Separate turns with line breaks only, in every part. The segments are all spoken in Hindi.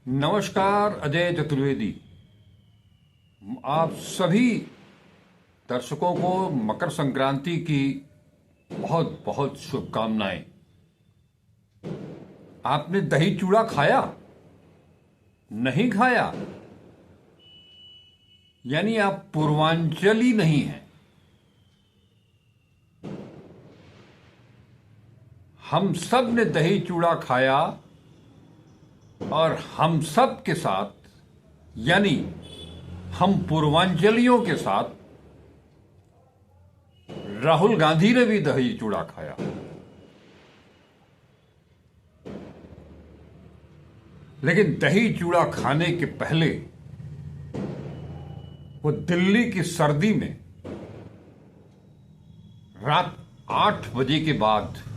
नमस्कार, अजय चतुर्वेदी। आप सभी दर्शकों को मकर संक्रांति की बहुत बहुत शुभकामनाएं। आपने दही चूड़ा खाया? नहीं खाया? यानी आप पूर्वांचली नहीं हैं। हम सब ने दही चूड़ा खाया और हम सब के साथ, यानी हम पूर्वांचलियों के साथ, राहुल गांधी ने भी दही चूड़ा खाया। लेकिन दही चूड़ा खाने के पहले वो दिल्ली की सर्दी में रात 8 बजे के बाद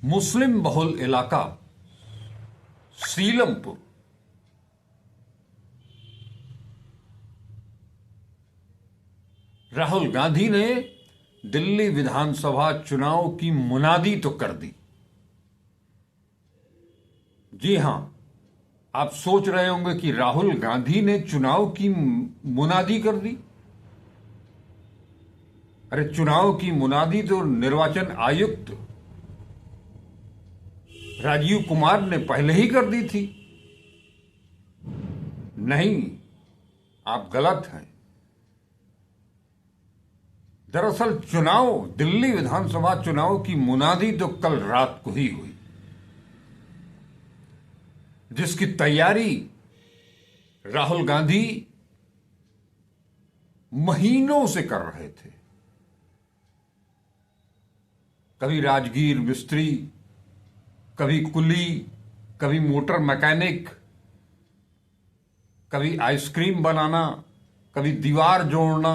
मुस्लिम बहुल इलाका सीलमपुर, राहुल गांधी ने दिल्ली विधानसभा चुनाव की मुनादी तो कर दी। जी हां, आप सोच रहे होंगे कि राहुल गांधी ने चुनाव की मुनादी कर दी। अरे, चुनाव की मुनादी तो निर्वाचन आयुक्त राजीव कुमार ने पहले ही कर दी थी। नहीं, आप गलत हैं। दरअसल दिल्ली विधानसभा चुनाव की मुनादी तो कल रात को ही हुई, जिसकी तैयारी राहुल गांधी महीनों से कर रहे थे। कभी राजगीर मिस्त्री, कभी कुली, कभी मोटर मैकेनिक, कभी आइसक्रीम बनाना, कभी दीवार जोड़ना।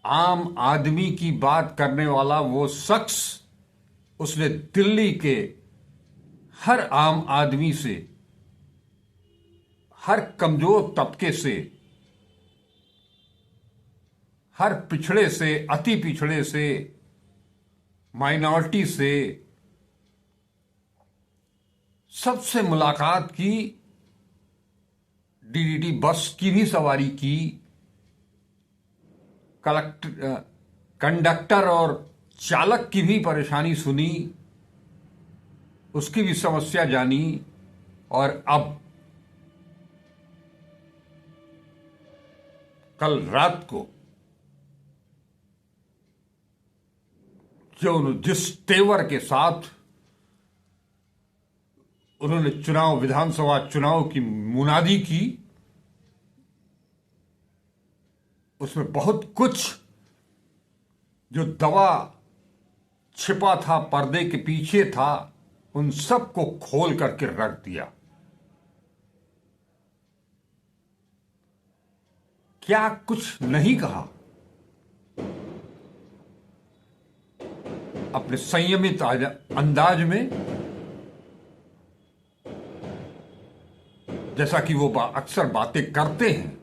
आम आदमी की बात करने वाला वो शख्स, उसने दिल्ली के हर आम आदमी से, हर कमजोर तबके से, हर पिछड़े से, अति पिछड़े से, माइनॉरिटी से, सबसे मुलाकात की, डीडीटी बस की भी सवारी की, कंडक्टर और चालक की भी परेशानी सुनी, उसकी भी समस्या जानी, और अब कल रात को जिस तेवर के साथ उन्होंने विधानसभा चुनाव की मुनादी की, उसमें बहुत कुछ जो दवा छिपा था, पर्दे के पीछे था, उन सबको खोल करके रख दिया। क्या कुछ नहीं कहा? अपने संयमित अंदाज में, जैसा कि वो अक्सर बातें करते हैं,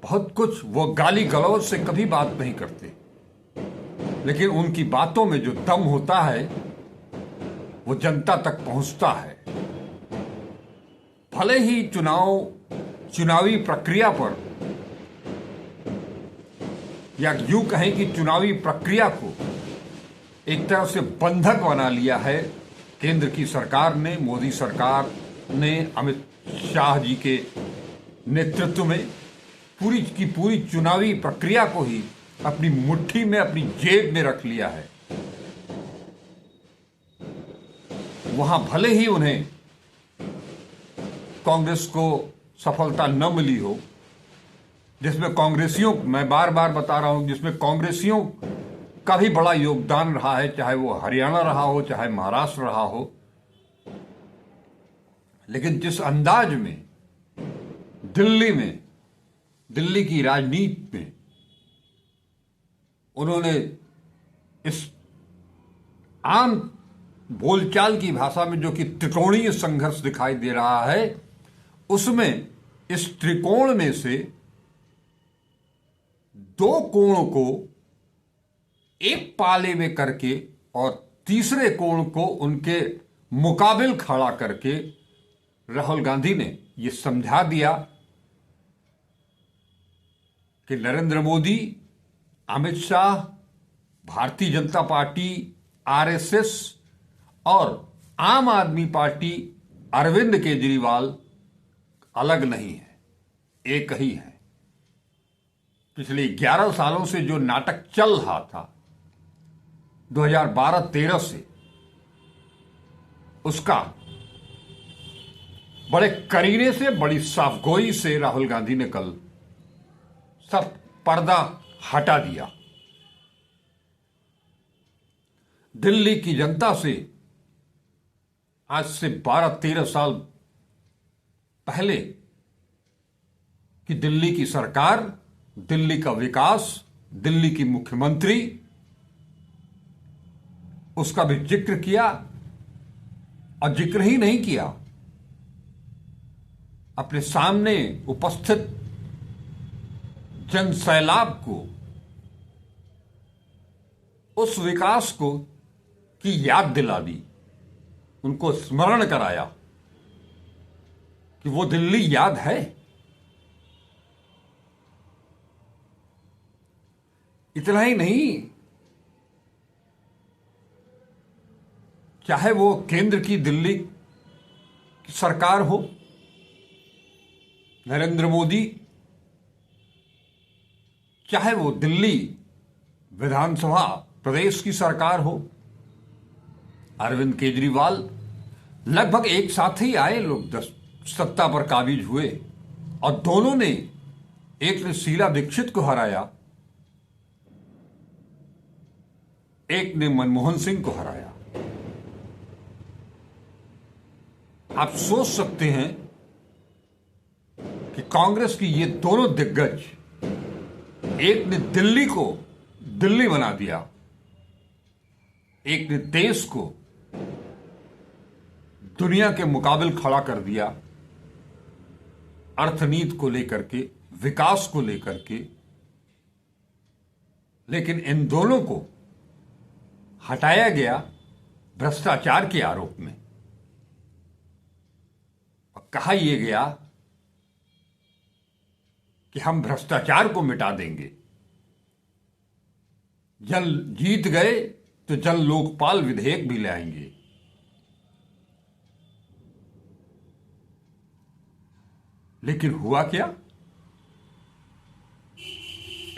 बहुत कुछ। वो गाली गलौज से कभी बात नहीं करते, लेकिन उनकी बातों में जो दम होता है वो जनता तक पहुंचता है। भले ही चुनावी प्रक्रिया पर, या यूं कहें कि चुनावी प्रक्रिया को एक तरह से बंधक बना लिया है केंद्र की सरकार ने, मोदी सरकार ने, अमित शाह जी के नेतृत्व में पूरी की पूरी चुनावी प्रक्रिया को ही अपनी मुट्ठी में, अपनी जेब में रख लिया है। वहां भले ही उन्हें कांग्रेस को सफलता न मिली हो, जिसमें कांग्रेसियों, मैं बार बार बता रहा हूं, जिसमें कांग्रेसियों का भी बड़ा योगदान रहा है, चाहे वो हरियाणा रहा हो, चाहे महाराष्ट्र रहा हो। लेकिन जिस अंदाज में दिल्ली की राजनीति में उन्होंने इस आम बोलचाल की भाषा में जो कि त्रिकोणीय संघर्ष दिखाई दे रहा है, उसमें इस त्रिकोण में से दो कोण को एक पाले में करके और तीसरे कोण को उनके मुकाबिल खड़ा करके राहुल गांधी ने यह समझा दिया कि नरेंद्र मोदी, अमित शाह, भारतीय जनता पार्टी, आरएसएस और आम आदमी पार्टी अरविंद केजरीवाल अलग नहीं है, एक ही है। पिछले 11 सालों से जो नाटक चल रहा था 2012-13 से, उसका बड़े करीने से, बड़ी साफगोई से राहुल गांधी ने कल सब पर्दा हटा दिया। दिल्ली की जनता से आज से 12-13 साल पहले कि दिल्ली की सरकार, दिल्ली का विकास, दिल्ली की मुख्यमंत्री, उसका भी जिक्र किया। और जिक्र ही नहीं किया, अपने सामने उपस्थित जन सैलाब को, उस विकास को की याद दिला दी, उनको स्मरण कराया कि वो दिल्ली याद है। इतना ही नहीं, चाहे वो केंद्र की दिल्ली की सरकार हो, नरेंद्र मोदी, चाहे वो दिल्ली विधानसभा प्रदेश की सरकार हो, अरविंद केजरीवाल, लगभग एक साथ ही आए लोग सत्ता पर काबिज हुए और दोनों ने, एक ने शीला दीक्षित को हराया, एक ने मनमोहन सिंह को हराया। आप सोच सकते हैं कि कांग्रेस की ये दोनों दिग्गज, एक ने दिल्ली को दिल्ली बना दिया, एक ने देश को दुनिया के मुकाबिल खड़ा कर दिया, अर्थनीति को लेकर के, विकास को लेकर के। लेकिन इन दोनों को हटाया गया भ्रष्टाचार के आरोप में। और कहा यह गया कि हम भ्रष्टाचार को मिटा देंगे। जल जीत गए तो जन लोकपाल विधेयक भी लाएंगे। लेकिन हुआ क्या?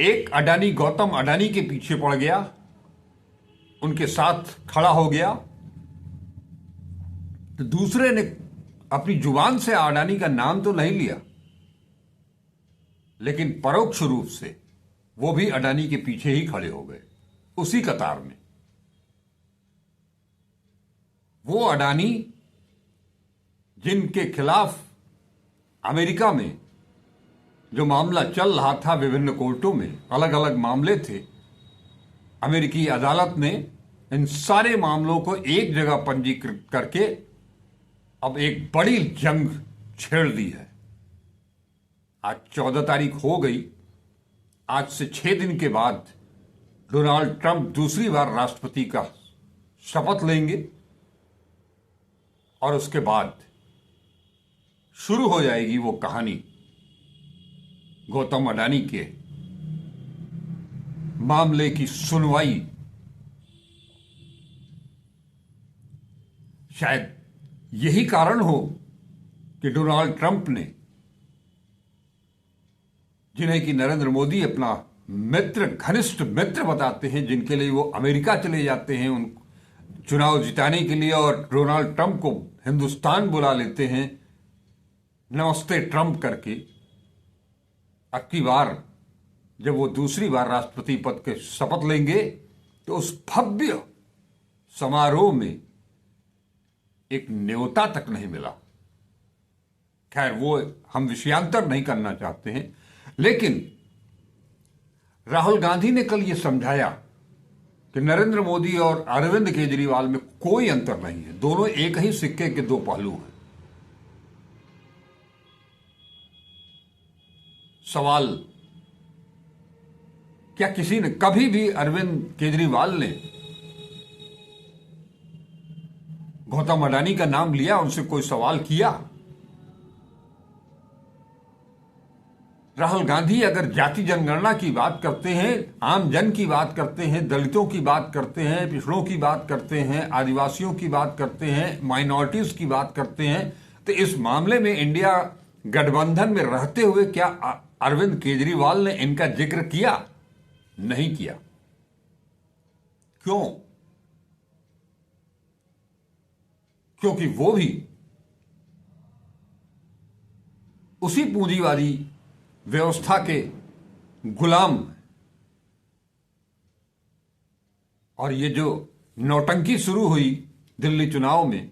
एक अडानी, गौतम अडानी के पीछे पड़ गया, उनके साथ खड़ा हो गया, तो दूसरे ने अपनी जुबान से अडानी का नाम तो नहीं लिया, लेकिन परोक्ष रूप से वो भी अडानी के पीछे ही खड़े हो गए, उसी कतार में। वो अडानी जिनके खिलाफ अमेरिका में जो मामला चल रहा था, विभिन्न कोर्टों में अलग अलग मामले थे, अमेरिकी अदालत ने इन सारे मामलों को एक जगह पंजीकृत करके अब एक बड़ी जंग छेड़ दी है। आज 14 तारीख हो गई। आज से 6 दिन के बाद डोनाल्ड ट्रंप दूसरी बार राष्ट्रपति का शपथ लेंगे और उसके बाद शुरू हो जाएगी वो कहानी गौतम अडानी के मामले की सुनवाई। शायद यही कारण हो कि डोनाल्ड ट्रंप ने, जिन्हें कि नरेंद्र मोदी अपना मित्र, घनिष्ठ मित्र बताते हैं, जिनके लिए वो अमेरिका चले जाते हैं उन चुनाव जिताने के लिए, और डोनाल्ड ट्रंप को हिंदुस्तान बुला लेते हैं नमस्ते ट्रंप करके। अब की बार जब वो दूसरी बार राष्ट्रपति पद के शपथ लेंगे तो उस भव्य समारोह में एक न्योता तक नहीं मिला। खैर, वो हम विषयांतर नहीं करना चाहते हैं, लेकिन राहुल गांधी ने कल यह समझाया कि नरेंद्र मोदी और अरविंद केजरीवाल में कोई अंतर नहीं है, दोनों एक ही सिक्के के दो पहलू हैं। सवाल क्या किसी ने कभी भी अरविंद केजरीवाल ने गौतम अडानी का नाम लिया, उनसे कोई सवाल किया? राहुल गांधी अगर जाति जनगणना की बात करते हैं, आम जन की बात करते हैं, दलितों की बात करते हैं, पिछड़ों की बात करते हैं, आदिवासियों की बात करते हैं, माइनॉरिटीज की बात करते हैं, तो इस मामले में इंडिया गठबंधन में रहते हुए क्या अरविंद केजरीवाल ने इनका जिक्र किया? नहीं किया। क्यों? क्योंकि वो भी उसी पूंजीवादी व्यवस्था के गुलाम हैं। और ये जो नौटंकी शुरू हुई दिल्ली चुनाव में,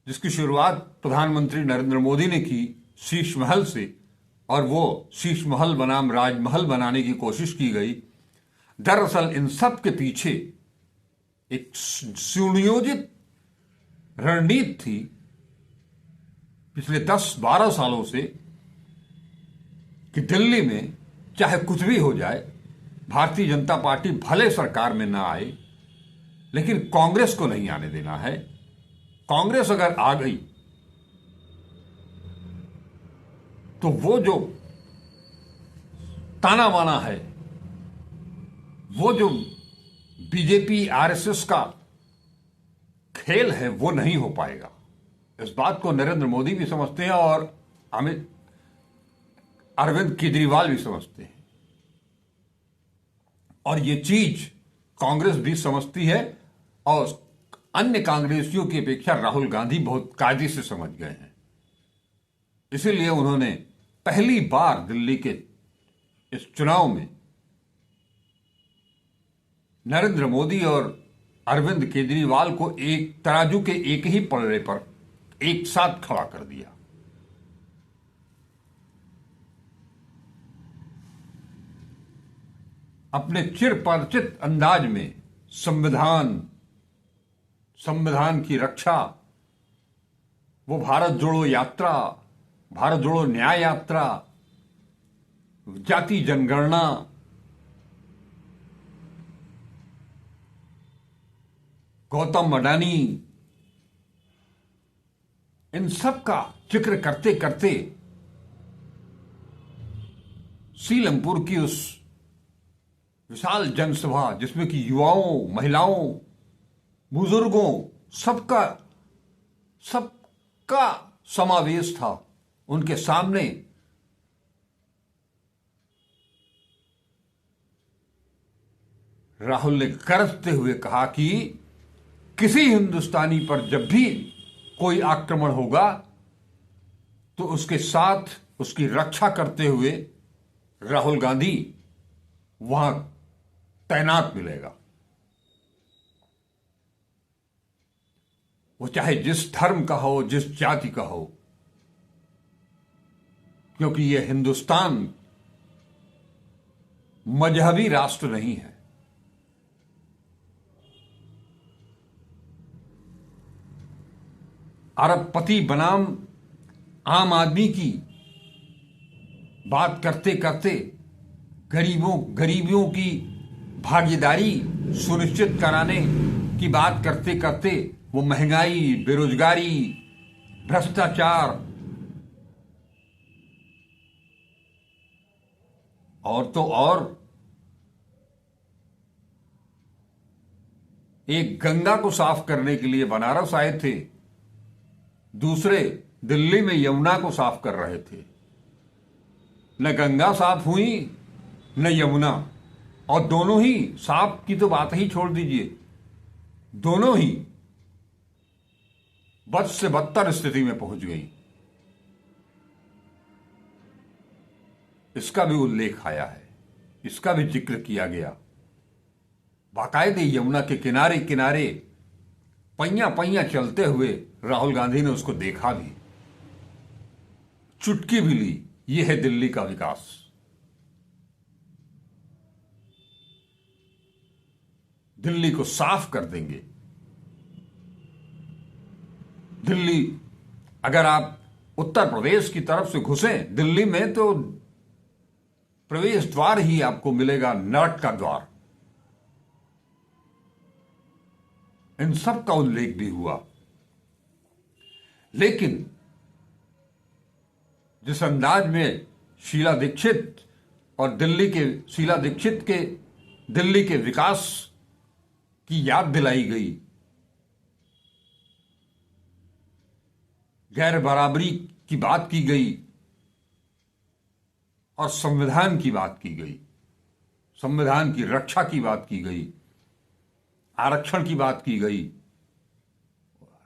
जिसकी शुरुआत प्रधानमंत्री नरेंद्र मोदी ने की शीश महल से, और वो शीश महल बनाम राजमहल बनाने की कोशिश की गई, दरअसल इन सब के पीछे एक सुनियोजित रणनीति थी पिछले 10-12 सालों से कि दिल्ली में चाहे कुछ भी हो जाए, भारतीय जनता पार्टी भले सरकार में ना आए, लेकिन कांग्रेस को नहीं आने देना है। कांग्रेस अगर आ गई तो वो जो ताना बाना है, वो जो बीजेपी आरएसएस का खेल है, वो नहीं हो पाएगा। इस बात को नरेंद्र मोदी भी समझते हैं और अरविंद केजरीवाल भी समझते हैं, और ये चीज कांग्रेस भी समझती है, और अन्य कांग्रेसियों की अपेक्षा राहुल गांधी बहुत कायदे से समझ गए हैं। इसीलिए उन्होंने पहली बार दिल्ली के इस चुनाव में नरेंद्र मोदी और अरविंद केजरीवाल को एक तराजू के एक ही पलड़े पर एक साथ खड़ा कर दिया। अपने चिरपरिचित अंदाज में संविधान की रक्षा, वो भारत जोड़ो यात्रा, भारत जोड़ो न्याय यात्रा, जाति जनगणना, गौतम अडानी, इन सब का जिक्र करते करते सीलमपुर की उस विशाल जनसभा, जिसमें कि युवाओं, महिलाओं, बुजुर्गों, सबका समावेश था, उनके सामने राहुल ने गरजते हुए कहा कि किसी हिंदुस्तानी पर जब भी कोई आक्रमण होगा तो उसके साथ उसकी रक्षा करते हुए राहुल गांधी वहां तैनात मिलेगा। वो चाहे जिस धर्म का हो, जिस जाति का हो, क्योंकि यह हिंदुस्तान मजहबी राष्ट्र नहीं है। अरबपति बनाम आम आदमी की बात करते करते गरीबियों की भागीदारी सुनिश्चित कराने की बात करते करते वो महंगाई, बेरोजगारी, भ्रष्टाचार और तो और एक गंगा को साफ करने के लिए बनारस आए थे, दूसरे दिल्ली में यमुना को साफ कर रहे थे। न गंगा साफ हुई न यमुना, और दोनों ही, साफ की तो बात ही छोड़ दीजिए, दोनों ही बद से बदतर स्थिति में पहुंच गई। इसका भी उल्लेख आया है, इसका भी जिक्र किया गया। बाकायदे यमुना के किनारे किनारे पहिया पहिया चलते हुए राहुल गांधी ने उसको देखा भी, चुटकी भी ली। यह है दिल्ली का विकास। दिल्ली को साफ कर देंगे। दिल्ली, अगर आप उत्तर प्रदेश की तरफ से घुसें दिल्ली में, तो प्रवेश द्वार ही आपको मिलेगा नरक का द्वार। इन सब का उल्लेख भी हुआ। लेकिन जिस अंदाज में शीला दीक्षित और शीला दीक्षित के दिल्ली के विकास की याद दिलाई गई, गैर बराबरी की बात की गई और संविधान की बात की गई, संविधान की रक्षा की बात की गई, आरक्षण की बात की गई।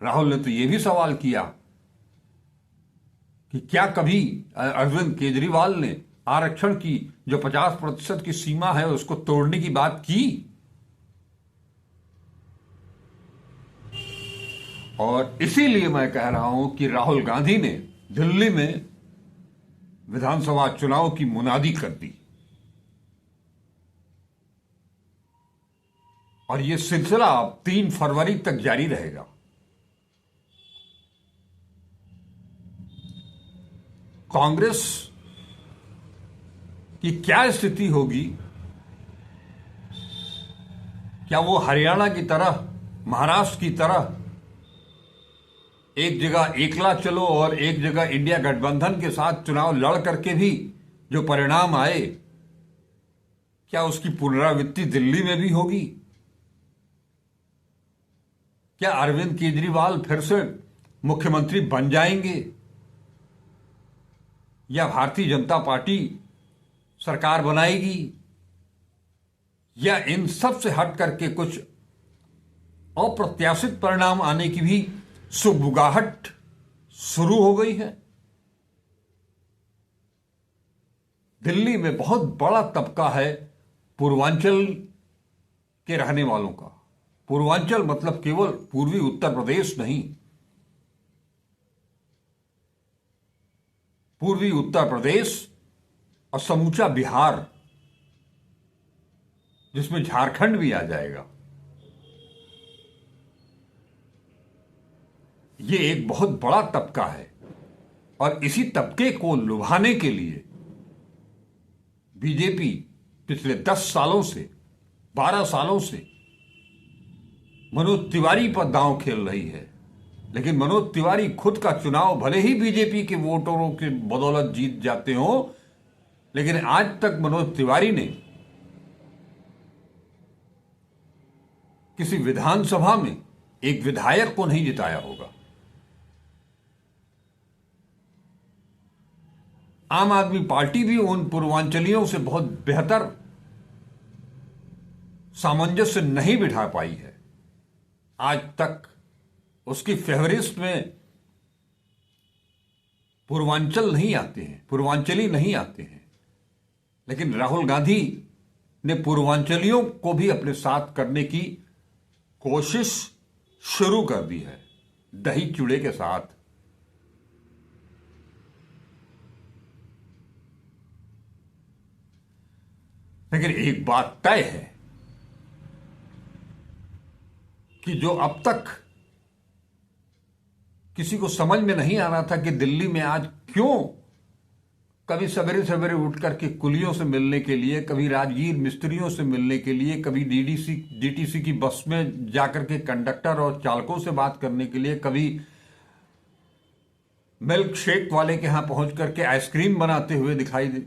राहुल ने तो यह भी सवाल किया कि क्या कभी अरविंद केजरीवाल ने आरक्षण की जो 50% की सीमा है उसको तोड़ने की बात की। और इसीलिए मैं कह रहा हूं कि राहुल गांधी ने दिल्ली में विधानसभा चुनाव की मुनादी कर दी और यह सिलसिला अब 3 फरवरी तक जारी रहेगा। कांग्रेस की क्या स्थिति होगी? क्या वो हरियाणा की तरह, महाराष्ट्र की तरह एक जगह एकला चलो और एक जगह इंडिया गठबंधन के साथ चुनाव लड़ करके भी जो परिणाम आए, क्या उसकी पुनरावृत्ति दिल्ली में भी होगी? क्या अरविंद केजरीवाल फिर से मुख्यमंत्री बन जाएंगे या भारतीय जनता पार्टी सरकार बनाएगी? या इन सब से हट करके कुछ अप्रत्याशित परिणाम आने की भी सुगबुगाहट शुरू हो गई है? दिल्ली में बहुत बड़ा तबका है पूर्वांचल के रहने वालों का। पूर्वांचल मतलब केवल पूर्वी उत्तर प्रदेश नहीं, पूर्वी उत्तर प्रदेश और समूचा बिहार, जिसमें झारखंड भी आ जाएगा। ये एक बहुत बड़ा तबका है और इसी तबके को लुभाने के लिए बीजेपी पिछले 10 सालों से, 12 सालों से मनोज तिवारी पर दांव खेल रही है। लेकिन मनोज तिवारी खुद का चुनाव भले ही बीजेपी के वोटरों के बदौलत जीत जाते हो, लेकिन आज तक मनोज तिवारी ने किसी विधानसभा में एक विधायक को नहीं जिताया होगा। आम आदमी पार्टी भी उन पूर्वांचलियों से बहुत बेहतर सामंजस्य नहीं बिठा पाई है। आज तक उसकी फेवरिस्ट में पूर्वांचल नहीं आते हैं, पूर्वांचली नहीं आते हैं। लेकिन राहुल गांधी ने पूर्वांचलियों को भी अपने साथ करने की कोशिश शुरू कर दी है, दही चूड़े के साथ। लेकिन एक बात तय है कि जो अब तक किसी को समझ में नहीं आ रहा था कि दिल्ली में आज क्यों कभी सवेरे सवेरे उठ करके कुलियों से मिलने के लिए, कभी राजगीर मिस्त्रियों से मिलने के लिए, कभी डीटीसी की बस में जाकर के कंडक्टर और चालकों से बात करने के लिए, कभी मिल्क शेक वाले के यहां पहुंच करके आइसक्रीम बनाते हुए दिखाई दे,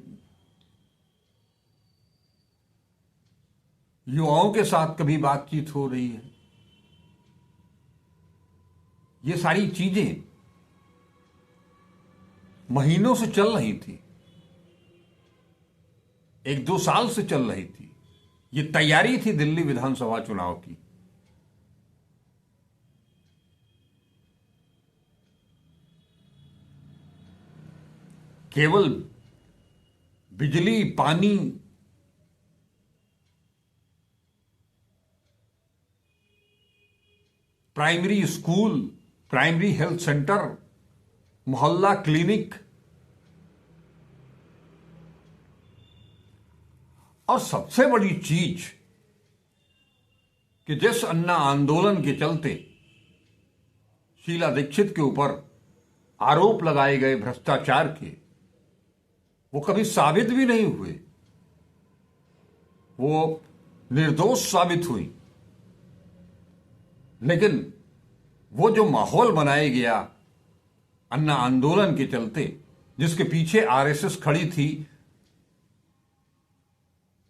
युवाओं के साथ कभी बातचीत हो रही है। ये सारी चीजें महीनों से चल रही थी, 1-2 साल से चल रही थी। ये तैयारी थी दिल्ली विधानसभा चुनाव की। केवल बिजली, पानी, primary school, primary health centre, मोहल्ला क्लिनिक और सबसे बड़ी चीज कि जिस अन्ना आंदोलन के चलते शीला दीक्षित के ऊपर आरोप लगाए गए भ्रष्टाचार के, वो कभी साबित भी नहीं हुए। वो निर्दोष साबित हुई। लेकिन वो जो माहौल बनाया गया अन्ना आंदोलन के चलते, जिसके पीछे आरएसएस खड़ी थी,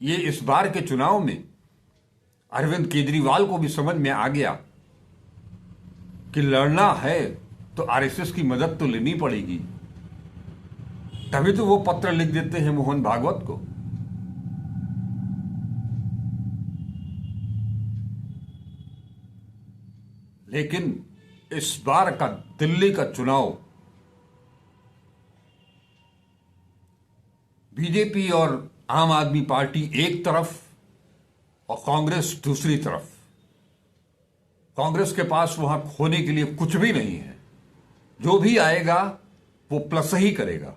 ये इस बार के चुनाव में अरविंद केजरीवाल को भी समझ में आ गया कि लड़ना है तो आरएसएस की मदद तो लेनी पड़ेगी। तभी तो वो पत्र लिख देते हैं मोहन भागवत को। लेकिन इस बार का दिल्ली का चुनाव बीजेपी और आम आदमी पार्टी एक तरफ और कांग्रेस दूसरी तरफ। कांग्रेस के पास वहां खोने के लिए कुछ भी नहीं है। जो भी आएगा वो प्लस ही करेगा।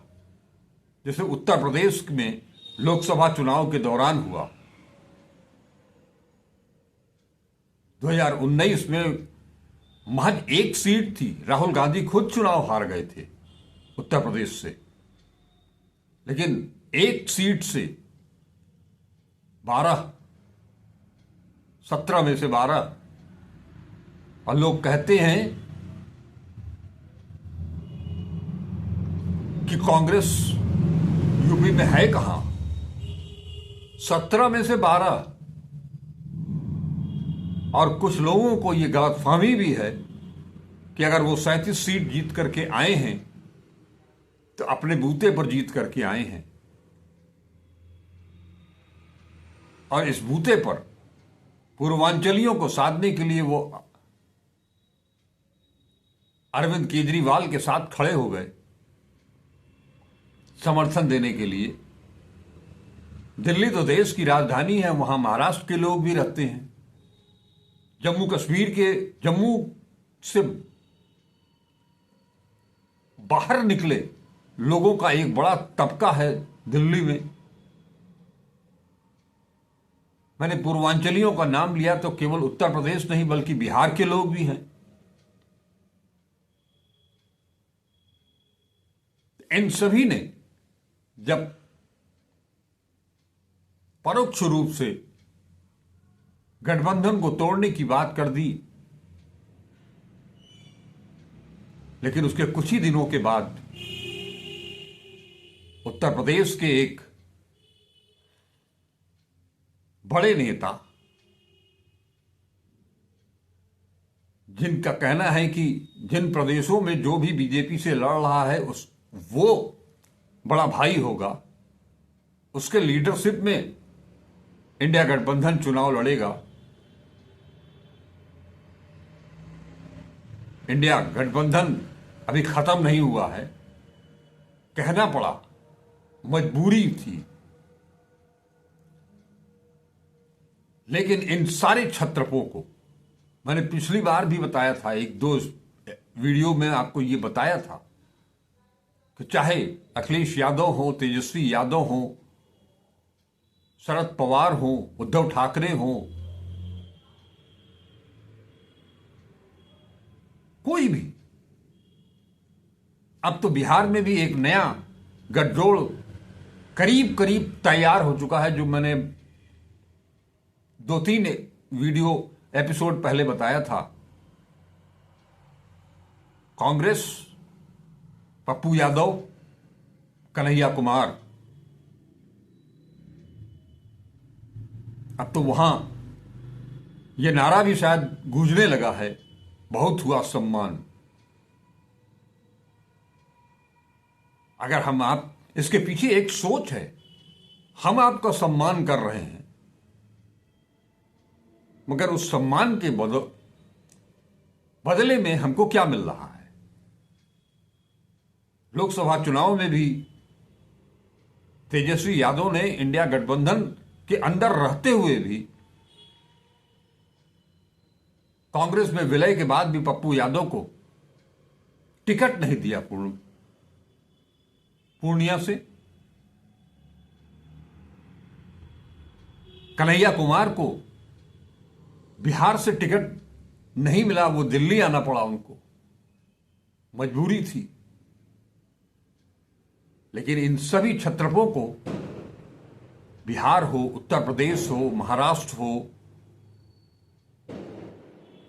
जैसे उत्तर प्रदेश में लोकसभा चुनाव के दौरान हुआ, 2019 में महज एक सीट थी, राहुल गांधी खुद चुनाव हार गए थे उत्तर प्रदेश से, लेकिन एक सीट से 17 में से 12, और लोग कहते हैं कि कांग्रेस यूपी में है कहां। 17 में से 12, और कुछ लोगों को यह गलतफहमी भी है कि अगर वो 37 सीट जीत करके आए हैं तो अपने बूते पर जीत करके आए हैं, और इस बूते पर पूर्वांचलियों को साधने के लिए वो अरविंद केजरीवाल के साथ खड़े हो गए समर्थन देने के लिए। दिल्ली तो देश की राजधानी है, वहां महाराष्ट्र के लोग भी रहते हैं। जम्मू कश्मीर के, जम्मू से बाहर निकले लोगों का एक बड़ा तबका है दिल्ली में। मैंने पूर्वांचलियों का नाम लिया तो केवल उत्तर प्रदेश नहीं बल्कि बिहार के लोग भी हैं। इन सभी ने जब परोक्ष रूप से गठबंधन को तोड़ने की बात कर दी, लेकिन उसके कुछ ही दिनों के बाद उत्तर प्रदेश के एक बड़े नेता, जिनका कहना है कि जिन प्रदेशों में जो भी बीजेपी से लड़ रहा है वो बड़ा भाई होगा, उसके लीडरशिप में इंडिया गठबंधन चुनाव लड़ेगा। इंडिया गठबंधन अभी खत्म नहीं हुआ है, कहना पड़ा, मजबूरी थी। लेकिन इन सारे छत्रपों को मैंने पिछली बार भी बताया था, एक दो वीडियो में आपको ये बताया था कि चाहे अखिलेश यादव हो, तेजस्वी यादव हो, शरद पवार हो, उद्धव ठाकरे हो, कोई भी, अब तो बिहार में भी एक नया गठजोड़ करीब करीब तैयार हो चुका है, जो मैंने 2-3 वीडियो एपिसोड पहले बताया था। कांग्रेस, पप्पू यादव, कन्हैया कुमार। अब तो वहां यह नारा भी शायद गूंजने लगा है, बहुत हुआ सम्मान। अगर हम आप, इसके पीछे एक सोच है, हम आपका सम्मान कर रहे हैं, मगर उस सम्मान के बदले में हमको क्या मिल रहा है। लोकसभा चुनाव में भी तेजस्वी यादव ने इंडिया गठबंधन के अंदर रहते हुए भी, कांग्रेस में विलय के बाद भी पप्पू यादव को टिकट नहीं दिया पूर्णिया से। कन्हैया कुमार को बिहार से टिकट नहीं मिला, वो दिल्ली आना पड़ा, उनको मजबूरी थी। लेकिन इन सभी छत्रपों को बिहार हो, उत्तर प्रदेश हो, महाराष्ट्र हो,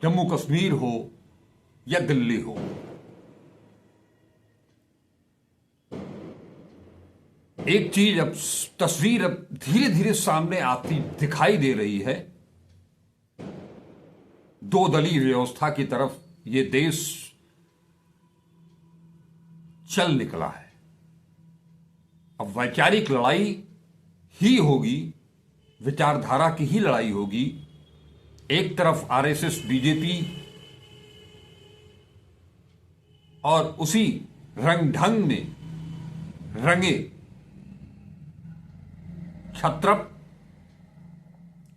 जम्मू कश्मीर हो या दिल्ली हो, एक चीज अब तस्वीर अब धीरे धीरे सामने आती दिखाई दे रही है। दो दलीय व्यवस्था की तरफ ये देश चल निकला है। अब वैचारिक लड़ाई ही होगी, विचारधारा की ही लड़ाई होगी। एक तरफ आरएसएस, बीजेपी और उसी रंग ढंग में रंगे क्षत्रप,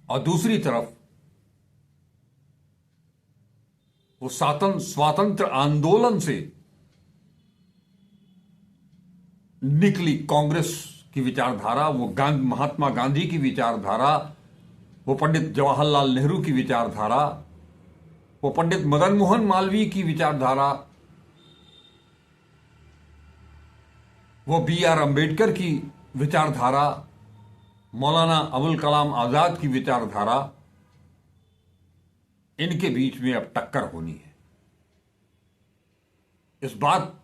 और दूसरी तरफ वो स्वातंत्र आंदोलन से निकली कांग्रेस की विचारधारा, वो महात्मा गांधी की विचारधारा, वो पंडित जवाहरलाल नेहरू की विचारधारा, वो पंडित मदन मोहन मालवीय की विचारधारा, वो बी.आर. अम्बेडकर की विचारधारा, मौलाना अबुल कलाम आजाद की विचारधारा, इनके बीच में अब टक्कर होनी है। इस बात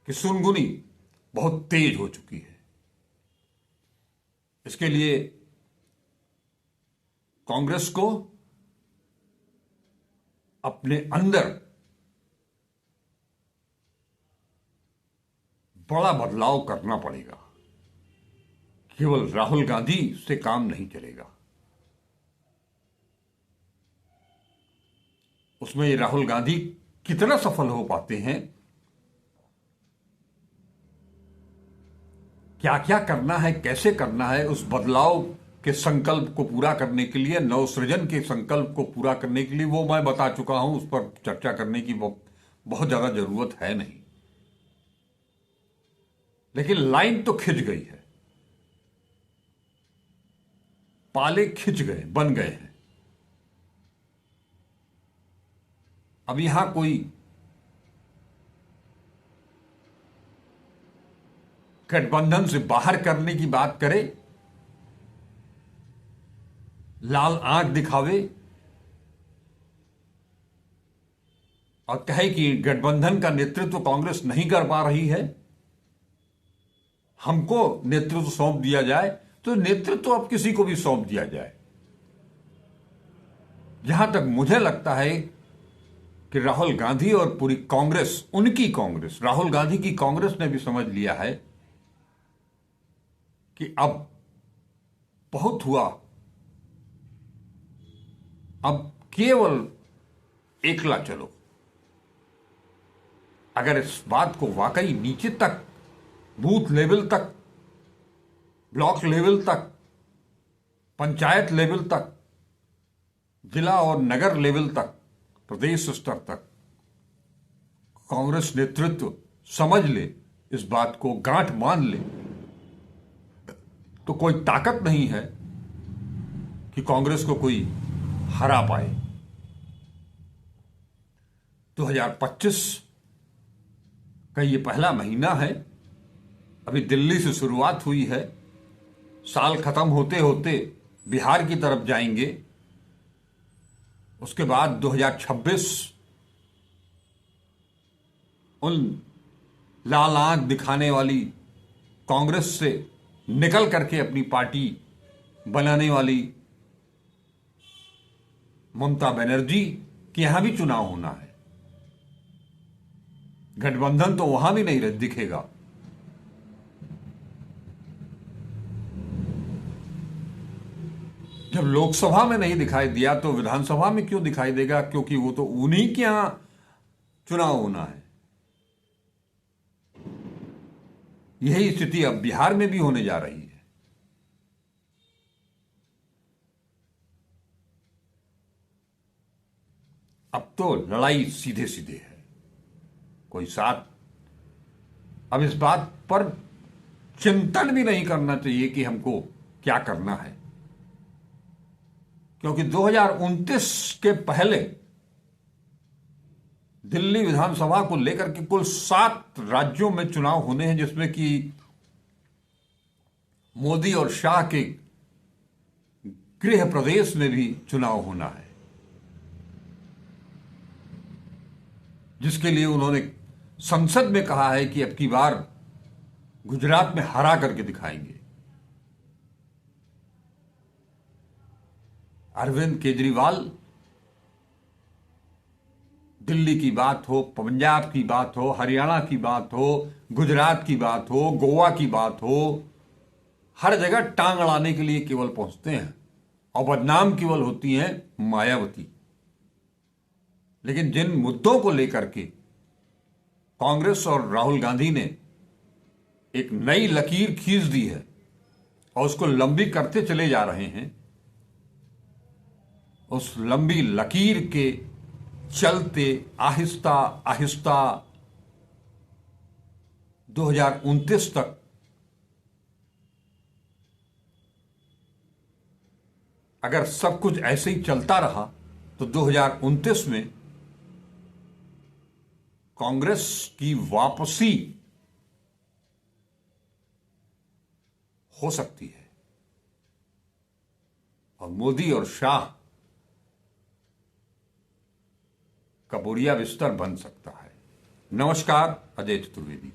की सुनगुनी बहुत तेज हो चुकी है। इसके लिए कांग्रेस को अपने अंदर बड़ा बदलाव करना पड़ेगा। केवल राहुल गांधी से काम नहीं चलेगा। उसमें राहुल गांधी कितना सफल हो पाते हैं, क्या क्या करना है, कैसे करना है, उस बदलाव के संकल्प को पूरा करने के लिए, नवसृजन के संकल्प को पूरा करने के लिए, वो मैं बता चुका हूं। उस पर चर्चा करने की बहुत ज्यादा जरूरत है नहीं। लेकिन लाइन तो खिंच गई है, पाले खिंच गए, बन गए हैं। अब यहां कोई गठबंधन से बाहर करने की बात करे, लाल आंख दिखावे और कहे कि गठबंधन का नेतृत्व कांग्रेस नहीं कर पा रही है, हमको नेतृत्व सौंप दिया जाए, तो नेतृत्व अब किसी को भी सौंप दिया जाए। जहां तक मुझे लगता है कि राहुल गांधी और पूरी कांग्रेस, उनकी कांग्रेस, राहुल गांधी की कांग्रेस ने भी समझ लिया है कि अब बहुत हुआ, अब केवल एकला चलो। अगर इस बात को वाकई नीचे तक, बूथ लेवल तक, ब्लॉक लेवल तक, पंचायत लेवल तक, जिला और नगर लेवल तक, प्रदेश स्तर तक कांग्रेस नेतृत्व समझ ले, इस बात को गांठ बांध ले, तो कोई ताकत नहीं है कि कांग्रेस को कोई हरा पाए। 2025 का ये पहला महीना है, अभी दिल्ली से शुरुआत हुई है। साल खत्म होते होते बिहार की तरफ जाएंगे। उसके बाद 2026 उन लाल आंख दिखाने वाली कांग्रेस से निकल करके अपनी पार्टी बनाने वाली ममता बनर्जी के यहां भी चुनाव होना है। गठबंधन तो वहां भी नहीं दिखेगा। जब लोकसभा में नहीं दिखाई दिया तो विधानसभा में क्यों दिखाई देगा? क्योंकि वो तो उन्हीं के यहां चुनाव होना है। यही स्थिति अब बिहार में भी होने जा रही है। अब तो लड़ाई सीधे सीधे है, कोई साथ। अब इस बात पर चिंतन भी नहीं करना चाहिए कि हमको क्या करना है, क्योंकि 2029 के पहले दिल्ली विधानसभा को लेकर के कुल 7 राज्यों में चुनाव होने हैं, जिसमें कि मोदी और शाह के गृह प्रदेश में भी चुनाव होना है, जिसके लिए उन्होंने संसद में कहा है कि अब की बार गुजरात में हरा करके दिखाएंगे। अरविंद केजरीवाल, दिल्ली की बात हो, पंजाब की बात हो, हरियाणा की बात हो, गुजरात की बात हो, गोवा की बात हो, हर जगह टांग अड़ाने के लिए केवल पहुंचते हैं और बदनाम केवल होती हैं मायावती। लेकिन जिन मुद्दों को लेकर के कांग्रेस और राहुल गांधी ने एक नई लकीर खींच दी है और उसको लंबी करते चले जा रहे हैं, उस लंबी लकीर के चलते आहिस्ता आहिस्ता 2029 तक अगर सब कुछ ऐसे ही चलता रहा तो 2029 में कांग्रेस की वापसी हो सकती है और मोदी और शाह का बोरिया बिस्तर बन सकता है। नमस्कार, अजय चतुर्वेदी।